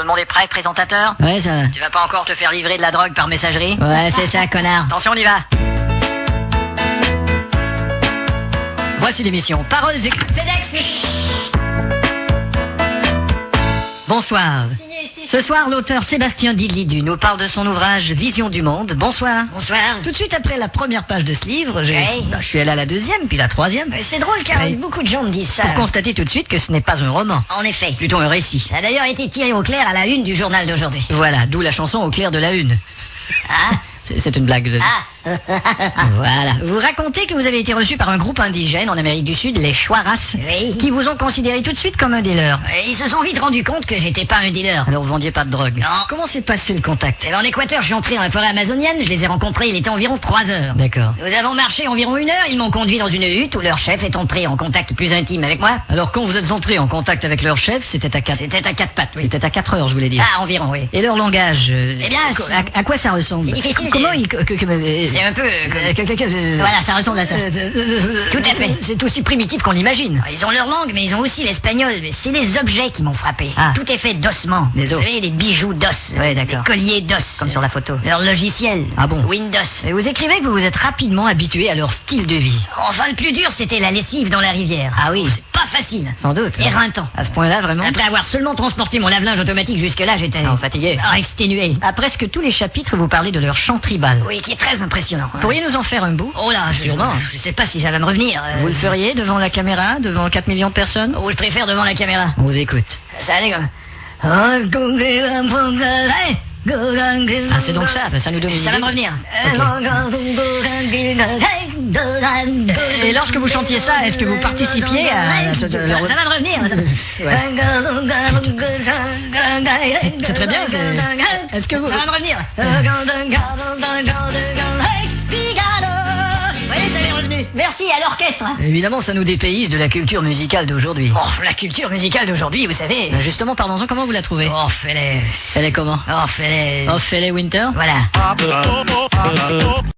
Tout le monde est prêt, présentateur? Ouais, ça va. Tu vas pas encore te faire livrer de la drogue par messagerie? Ouais, c'est ça, connard. Attention, on y va. Voici l'émission Paroles et... FedEx. Bonsoir. Ce soir, l'auteur Sébastien Didlidu nous parle de son ouvrage Vision du monde. Bonsoir. Bonsoir. Tout de suite après la première page de ce livre, je suis allé à la deuxième, puis la troisième. C'est drôle car Oui. beaucoup de gens me disent ça. Pour constater tout de suite que ce n'est pas un roman, En effet. plutôt un récit. Ça a d'ailleurs été tiré au clair à la une du journal d'aujourd'hui. Voilà, d'où la chanson Au clair de la une. Ah. C'est une blague. Voilà. Vous racontez que vous avez été reçu par un groupe indigène en Amérique du Sud, les Chouaras, Oui. qui vous ont considéré tout de suite comme un des leurs. Ils se sont vite rendus compte que j'étais pas un dealer. Alors vous vendiez pas de drogue. Non. Comment s'est passé le contact? En Équateur, je suis entré dans la forêt amazonienne, je les ai rencontrés, il était environ 3 heures. D'accord. Nous avons marché environ 1 heure, ils m'ont conduit dans une hutte où leur chef est entré en contact plus intime avec moi. Alors quand vous êtes entré en contact avec leur chef, c'était à 4... C'était à 4 pattes, oui. C'était à 4 heures, je voulais dire. Ah, environ, oui. Et leur langage Eh bien, à quoi ça ressemble? c'est difficile Comment de- ils... C'est un peu... Voilà, ça ressemble à ça. Tout à fait. C'est aussi primitif qu'on l'imagine. Ils ont leur langue, mais ils ont aussi l'espagnol. Mais c'est les objets qui m'ont frappé. Ah. Tout est fait d'ossements. Des Vous os. savez, les bijoux d'os. Ouais, d'accord. Les colliers d'os. Comme sur la photo. Leur logiciel. Ah bon? Windows. Et vous écrivez que vous vous êtes rapidement habitué à leur style de vie. Enfin, le plus dur, c'était la lessive dans la rivière. Ah oui. C'est pas facile. Sans doute. Éreintant. À ce point-là, vraiment? Après avoir seulement transporté mon lave-linge automatique jusque-là, j'étais... Fatigué. exténué. À presque tous les chapitres, vous parlez de leur chant tribal. Oui, qui est très impressionnant. Pourriez nous en faire un bout? Oh là, Sûrement. je sais pas si ça va me revenir. Vous le feriez devant la caméra, devant 4 millions de personnes? Oh, je préfère devant la caméra. On vous écoute. Ça allait comme... Ah, c'est donc ça, ça nous donne une Ça va idée. me revenir. Et lorsque vous chantiez ça, est-ce que vous participiez à... Ça va me revenir. C'est très bien, est-ce que vous... Ça va me revenir. Oui, ça m'est revenu. Merci à l'orchestre. Hein. Évidemment, ça nous dépayse de la culture musicale d'aujourd'hui. Oh, la culture musicale d'aujourd'hui, vous savez. Justement, parlons-en, comment vous la trouvez? Oh, fais-les. Elle est comment? Oh, fais-les. Ophélie Winter? Voilà.